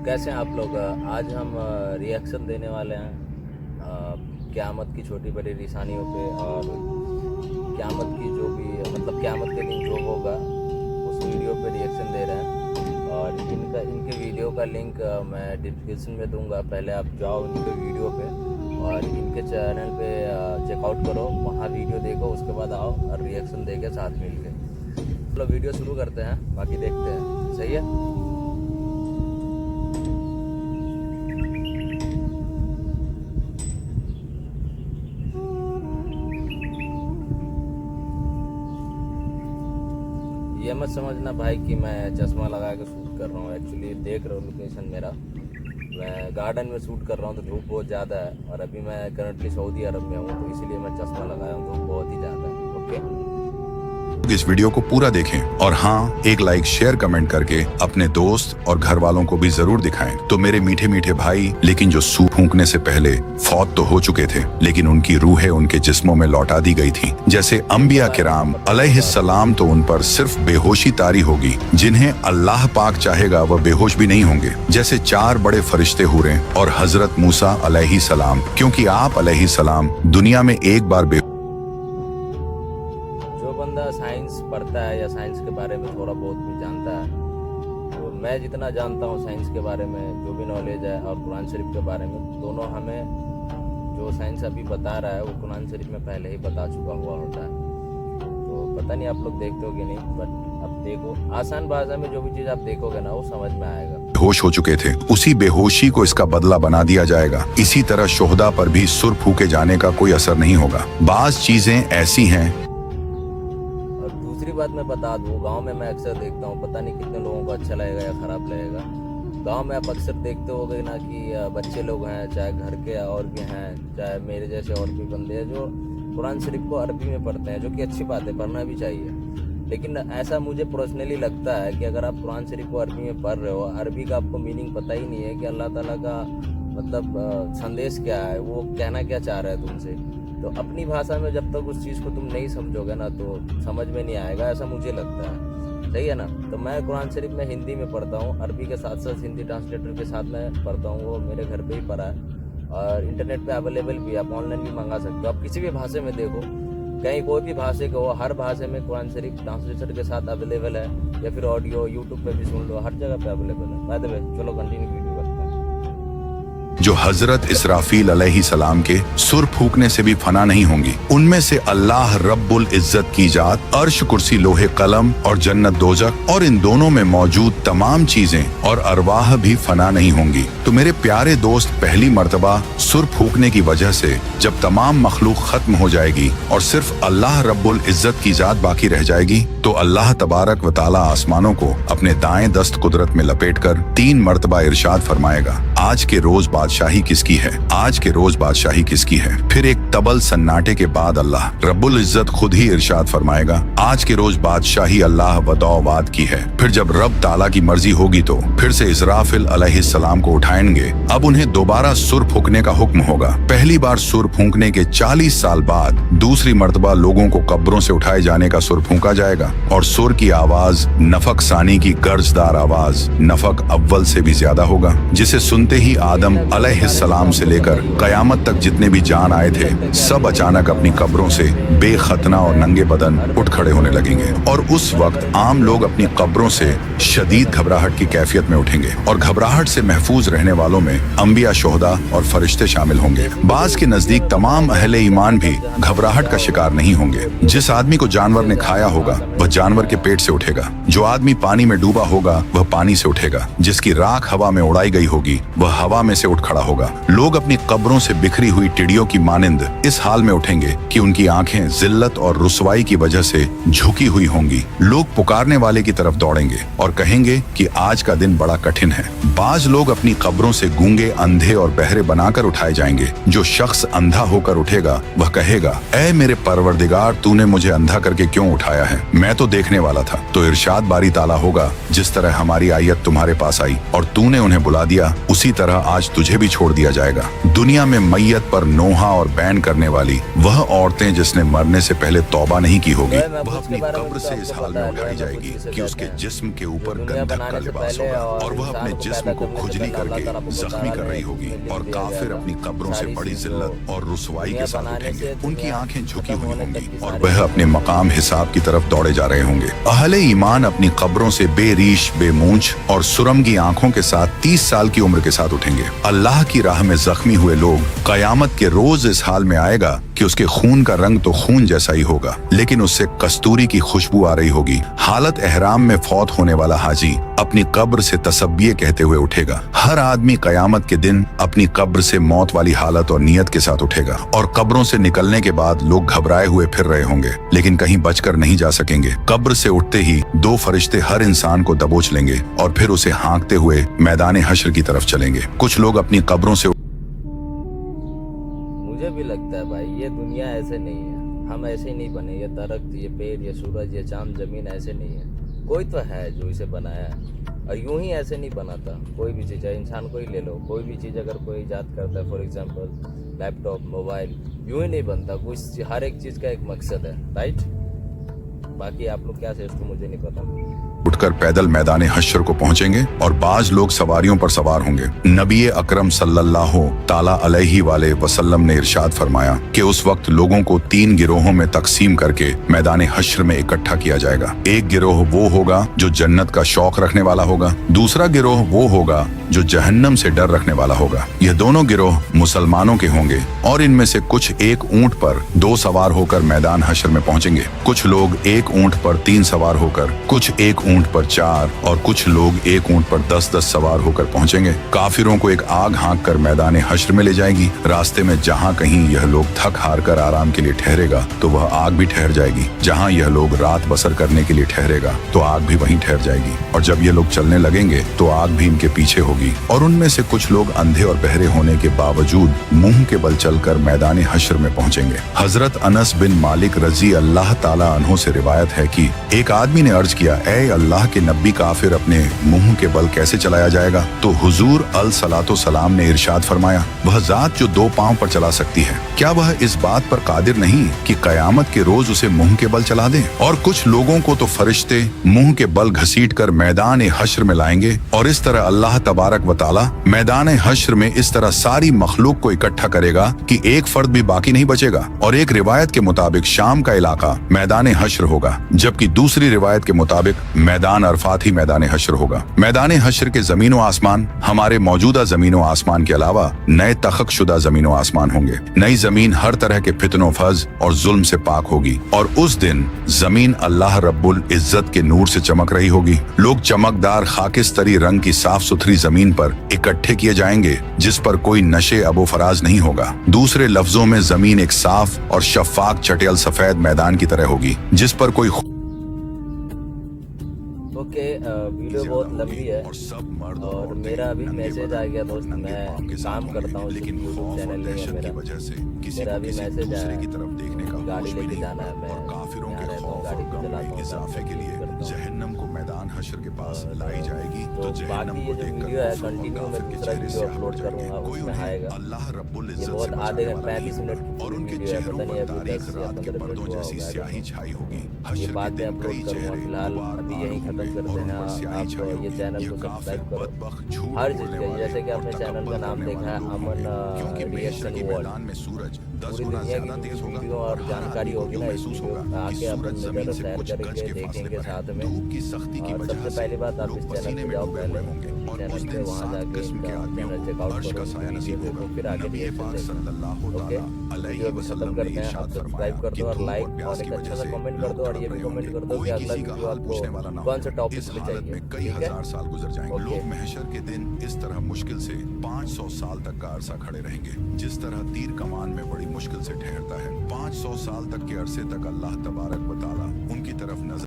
कैसे हैं आप लोग। आज हम रिएक्शन देने वाले हैं क़यामत की छोटी बड़ी निशानियों पे और क़यामत की जो भी मतलब क़यामत के दिन जो होगा उस वीडियो पे रिएक्शन दे रहे हैं। और इनके वीडियो का लिंक मैं डिस्क्रिप्शन में दूंगा। पहले आप जाओ इनके वीडियो पे और इनके चैनल पे चेकआउट करो, वहाँ वीडियो देखो, उसके बाद आओ और रिएक्शन दे के साथ मिल के मतलब वीडियो शुरू करते हैं, बाकी देखते हैं। सही है। ये मत समझना भाई कि मैं चश्मा लगा के शूट कर रहा हूँ। एक्चुअली देख रहा हूँ लोकेशन मेरा, मैं गार्डन में शूट कर रहा हूँ तो धूप बहुत ज़्यादा है और अभी मैं करंटली सऊदी अरब में हूँ तो इसलिए मैं चश्मा लगाया हूँ, धूप बहुत ही ज़्यादा है। ओके, इस वीडियो को पूरा देखें और हाँ, एक लाइक शेयर कमेंट करके अपने दोस्त और घर वालों को भी जरूर दिखाएं। तो मेरे मीठे मीठे भाई, लेकिन जो सूर फूंकने से पहले फौत तो हो चुके थे, लेकिन उनकी रूहें उनके जिस्मों में लौटा दी गई थी। जैसे अंबिया किराम अलैहिस्सलाम, तो उन पर सिर्फ बेहोशी तारी होगी, जिन्हें अल्लाह पाक चाहेगा वह बेहोश भी नहीं होंगे। जैसे 4 बड़े फरिश्ते हुए और हजरत मूसा अलैहिस्सलाम, क्योंकि आप अलैहिस्सलाम दुनिया में एक बार बंदा साइंस पढ़ता है या साइंस के बारे में थोड़ा बहुत भी जानता है, तो मैं जितना जानता हूँ साइंस के बारे में, जो भी नॉलेज है और कुरान शरीफ के बारे में, दोनों हमें जो साइंस अभी बता रहा है वो कुरान शरीफ में पहले ही बता चुका हुआ होता है। तो पता नहीं आप लोग देखते हो कि नहीं, बट अब देखो, आसान भाषा में जो भी चीज़ आप देखोगे ना वो समझ में आएगा। बेहोश हो चुके थे, उसी बेहोशी को इसका बदला बना दिया जाएगा। इसी तरह शोहदा पर भी सुर फूके जाने का कोई असर नहीं होगा। बाज चीजें ऐसी हैं। दूसरी बात मैं बता दूं, गांव में मैं अक्सर देखता हूं, पता नहीं कितने लोगों को अच्छा लगेगा या ख़राब लगेगा। गांव में आप अक्सर देखते होगे ना कि बच्चे लोग हैं, चाहे घर के और भी हैं, चाहे मेरे जैसे और भी बंदे हैं, जो कुरान शरीफ को अरबी में पढ़ते हैं, जो कि अच्छी बात है, पढ़ना भी चाहिए। लेकिन ऐसा मुझे पर्सनली लगता है कि अगर आप कुरान शरीफ को अरबी में पढ़ रहे हो, अरबी का आपको मीनिंग पता ही नहीं है कि अल्लाह ताला का मतलब संदेश क्या है, वो कहना क्या चाह रहा है तुमसे, तो अपनी भाषा में जब तक उस चीज़ को तुम नहीं समझोगे ना तो समझ में नहीं आएगा, ऐसा मुझे लगता है। सही है ना। तो मैं कुरान शरीफ में हिंदी में पढ़ता हूँ, अरबी के साथ साथ हिंदी ट्रांसलेटर के साथ मैं पढ़ता हूँ, वो मेरे घर पे ही पढ़ा है और इंटरनेट पे अवेलेबल भी है, आप ऑनलाइन भी मंगा सकते हो। आप किसी भी भाषा में देखो, कहीं कोई भी भाषा का हो, हर भाषा में कुरान शरीफ ट्रांसलेटर के साथ अवेलेबल है, या फिर ऑडियो यूट्यूब पे भी सुन लो, हर जगह पे अवेलेबल है। बाय द वे, चलो कंटिन्यू वीडियो। जो हजरत इसराफील अलैहिस्सलाम के सुर फूकने से भी फना नहीं होंगी। उनमें से अल्लाह रब्बुल इज्जत की जात, अर्श कुर्सी लोहे कलम और जन्नत दोजख और इन दोनों में मौजूद तमाम चीजें और अरवाह भी फना नहीं होंगी। तो मेरे प्यारे दोस्त, पहली मर्तबा सुर फूकने की वजह से जब तमाम मखलूक खत्म हो जाएगी और सिर्फ अल्लाह रब्बुल इज्जत की जात बाकी रह जाएगी, तो अल्लाह तबारक व ताला आसमानों को अपने दाएं दस्त कुदरत में लपेटकर 3 मर्तबा इरशाद फरमाएगा, आज के रोज बादशाही किसकी है, आज के रोज बादशाही किसकी है। फिर एक तबल सन्नाटे के बाद अल्लाह रब्बुल इज्जत खुद ही इरशाद फरमाएगा, आज के रोज बादशाही अल्लाह वदौवाद की है। फिर जब रब ताला की मर्जी होगी तो फिर से इस्राफिल अलैहिस्सलाम को उठाएंगे। अब उन्हें दोबारा सुर फूकने का हुक्म होगा। पहली बार सुर फूकने के 40 साल बाद दूसरी मर्तबा लोगों को कब्रों से उठाए जाने का सुर फूका जाएगा और सुर की आवाज नफक सानी की गर्जदार आवाज नफक अव्वल से भी ज्यादा होगा, जिसे सुनते ही आदम अलैहिस्सलाम से लेकर कयामत तक जितने भी जान आए थे, सब अचानक अपनी कब्रों से बेखतना और नंगे बदन उठ खड़े होने लगेंगे। और उस वक्त आम लोग अपनी कब्रों से शदीद घबराहट की कैफियत में उठेंगे और घबराहट से महफूज रहने वालों में अंबिया, शोहदा और फरिश्ते शामिल होंगे। बाज के नजदीक तमाम अहले ईमान भी घबराहट का शिकार नहीं होंगे। जिस आदमी को जानवर ने खाया होगा वह जानवर के पेट से उठेगा, जो आदमी पानी में डूबा होगा वह पानी से उठेगा, जिसकी राख हवा में उड़ाई गई होगी वह हवा में से उठ खड़ा होगा। लोग अपनी कब्रों से बिखरी हुई टिड्डियों की मानिंद इस हाल में उठेंगे कि उनकी आंखें जिल्लत और रुसवाई की वजह से झुकी हुई होंगी। लोग पुकारने वाले की तरफ दौड़ेंगे और कहेंगे कि आज का दिन बड़ा कठिन है। बाज लोग अपनी कब्रों से गूंगे, अंधे और बहरे बनाकर उठाए जाएंगे। जो शख्स अंधा होकर उठेगा वह कहेगा, ऐ मेरे परवरदिगार, तूने मुझे अंधा करके क्यों उठाया है, मैं तो देखने वाला था। तो इरशाद बारी ताला होगा, जिस तरह हमारी आयत तुम्हारे पास आई और तूने उन्हें बुला दिया, उसी तरह आज तुझे तुझे भी छोड़ दिया जाएगा। दुनिया में मैयत पर नोहा और बैन करने वाली वह औरतें जिसने मरने से पहले तौबा नहीं की होगी, वह अपनी कब्र से इस हाल में उठाई जाएगी कि उसके जिस्म के ऊपर गंधक का लिबास होगा और वह अपने जिस्म को खुजली करके जख्मी कर रही होगी। और काफिर अपनी कब्रों से बड़ी जिल्लत और रुसवाई के साथ उठेंगे। उनकी आंखें झुकी हुई होंगी और वह अपने मकाम हिसाब की तरफ दौड़े जा रहे होंगे। अहले ईमान अपनी कब्रों से बेरीश, बेमूंछ और सुरमगी आंखों के साथ 30 साल की उम्र के साथ उठेंगे। अल्लाह की राह में जख्मी हुए लोग कयामत के रोज इस हाल में आएगा कि उसके खून का रंग तो खून जैसा ही होगा, लेकिन उससे कस्तूरी की खुशबू आ रही होगी। हालत एहराम में फौत होने वाला हाजी अपनी कब्र से तसब्बिये कहते हुए उठेगा। हर आदमी कयामत के दिन अपनी कब्र से मौत वाली हालत और नियत के साथ उठेगा और कब्रों से निकलने के बाद लोग घबराए हुए फिर रहे होंगे, लेकिन कहीं बचकर नहीं जा सकेंगे। कब्र से उठते ही 2 फरिश्ते हर इंसान को दबोच लेंगे और फिर उसे हाँकते हुए मैदान हश्र की तरफ चलेंगे। कुछ लोग अपनी कब्रों से मुझे भी लगता है भाई ये दुनिया ऐसे नहीं है, हम ऐसे ही नहीं बने। ये दरख्त, ये पेड़, ये सूरज, ये चांद, जमीन ऐसे नहीं है। कोई तो है जो इसे बनाया है और यूं ही ऐसे नहीं बनाता। कोई भी चीज़ है, इंसान को ही ले लो, कोई भी चीज़ अगर कोई ईजाद करता है, फॉर एग्जांपल लैपटॉप, मोबाइल, यूं ही नहीं बनता। कुछ हर एक चीज़ का एक मकसद है, राइट। बाकी आप लोग क्या सोचते मुझे नहीं पता। उठकर पैदल मैदान हश्र को पहुंचेंगे और बाज लोग सवारियों पर सवार होंगे। नबी अकरम सल्लल्लाहु ताला अलैहि वाले वसल्लम ने इरशाद फरमाया कि उस वक्त लोगों को 3 गिरोहों में तकसीम करके मैदान हश्र में इकट्ठा किया जाएगा। एक गिरोह वो होगा जो जन्नत का शौक रखने वाला होगा, दूसरा गिरोह वो होगा जो जहन्नम से डर रखने वाला होगा। यह दोनों गिरोह मुसलमानों के होंगे और इनमें से कुछ एक ऊंट पर 2 सवार होकर मैदान हश्र में पहुंचेंगे। कुछ लोग एक ऊंट पर 3 सवार होकर, कुछ एक ऊंट पर 4 और कुछ लोग एक ऊंट पर 10-10 सवार होकर पहुंचेंगे। काफिरों को एक आग हाँक कर मैदान हश्र में ले जाएगी। रास्ते में जहाँ कहीं यह लोग थक हार कर आराम के लिए ठहरेगा तो वह आग भी ठहर जाएगी। जहाँ यह लोग रात बसर करने के लिए ठहरेगा तो आग भी वहीं ठहर जाएगी। और जब ये लोग चलने लगेंगे तो आग भी इनके पीछे होगी। और उनमें से कुछ लोग अंधे और बहरे होने के बावजूद मुंह के बल चलकर मैदान हश्र में पहुंचेंगे। हजरत अनस बिन मालिक रजी अल्लाह ताला अन्हु से रिवायत है कि एक आदमी ने अर्ज किया, ऐ अल्लाह के नबी, काफिर अपने मुंह के बल कैसे चलाया जाएगा? तो हुजूर अलसलातो सलाम ने इरशाद फरमाया, वह जात जो 2 पांव पर चला सकती है, क्या वह इस बात पर कादिर नहीं कि कयामत के रोज उसे मुंह के बल चला दे? और कुछ लोगों को तो फरिश्ते मुंह के बल घसीट कर मैदान हश्र में लाएंगे और इस तरह अल्लाह तबारक व तआला मैदान हश्र में इस तरह सारी मखलूक को इकट्ठा करेगा कि एक फर्द भी बाकी नहीं बचेगा। और एक रिवायत के मुताबिक शाम का इलाका मैदान हश्र होगा, जबकि दूसरी रिवायत के मुताबिक मैदान अरफात ही मैदान हश्र होगा। मैदान हश्र के जमीन व आसमान हमारे मौजूदा जमीन व आसमान के अलावा नए तखक शुदा जमीन व आसमान होंगे। नई जमीन हर तरह के फितनों, फज और जुल्म से पाक होगी और उस दिन जमीन अल्लाह रब्बुल इज्जत के नूर से चमक रही होगी। लोग चमकदार खाकिस्तरी रंग की साफ सुथरी जमीन पर इकट्ठे किए जाएंगे जिस पर कोई नशे अबो फराज नहीं होगा। दूसरे लफ्जों में जमीन एक साफ और शफाक चटेल सफेद मैदान की तरह होगी जिस पर कोई वीडियो बहुत लंबी है और मेरा अभी मैसेज आ गया दोस्त, मैं काम करता हूँ लेकिन यूट्यूब चैनल नहीं है मेरा अभी मैसेज आया, गाड़ी लेके जाना है। मैं यहाँ रहता हूँ, गाड़ी पे चलाता हूँ, जहन्नम को मैदान हश्र के पास लाई जाएगी तो बाकी ये जो वीडियो है कंटिन्यू मैं दूसरा वीडियो अपलोड करूँगा, उसमें आएगा। अल्लाह रब्बुल ये इज्जत बहुत से आधे मिलने वाली 35 मिनट की और उनके वीडियो है, चेहरों पता नहीं पर अभी तारीख 10 या रात के 15 पर्दों मिनट जैसी हुआ स्याही होगा। छाई होगी। ये हश्र बाद के में दिन कई अपलोड करूँगा, चेहरे फिलहाल बार अभी बार यहीं खत्म होंगे करते और हैं। उन पर स्याही आप छाई ये होगी। चैनल को ये काफिर सब्सक्राइब करो, बदबख्त झूठ हर चीज़ बोलने का, वाले जैसे कि और आपने चैनल तकब्बुर का नाम करने देखा है वाले लोग अमन होंगे। क्योंकि महशर रिएक्शन के वर्ल्ड, मैदान में सूरज 10 पूरी गुना दुनिया की ज्यादा तेज होगा वीडियो और हर जानकारी आदमी को होगी यूं ना इस महसूस वीडियो होगा में, कि आके अपन सूरज जमीन नज़र से सैर कुछ गज करेंगे, के फासले देखेंगे पर है। साथ में। धूप की सख्ती की और वजह सबसे से पहली बात आप लोग इस चैनल पसीने पे में जाओ, डूबे पहले हुए होंगे और चैनल उस पे दिन वहाँ 7 जाके किस्म के इनका आदमियों चैनल को चेकआउट अर्श करो, का साया इनकी नसीब वीडियो होगा। देखो, फिर आगे नबी रिएक्शन पाक देखो। सल्लल्लाहु ओके, ताला अलैहि वीडियो को खत्म वसल्लम ने करते हैं। इरशाद आप फरमाया सब्सक्राइब कर कि दो और धूप लाइक और और प्यास एक की अच्छा वजह सा से कमेंट कर लोग दो और ये तड़प भी रहे कमेंट होंगे। कर दो कि कोई अगला किसी का वीडियो हाल आपको पूछने वाला ना कौन से होगा। टॉपिक इस पे हालत चाहिए, में कई ठीक है। हजार साल गुजर जाएंगे। ओके। लोग महशर के दिन इस तरह मुश्किल से 500 साल तक का अरसा खड़े रहेंगे जिस तरह तीर कमान में बड़ी मुश्किल से ठहरता है। 500 साल तक के अरसे तक अल्लाह तबारक व तआला उनकी तरफ नजर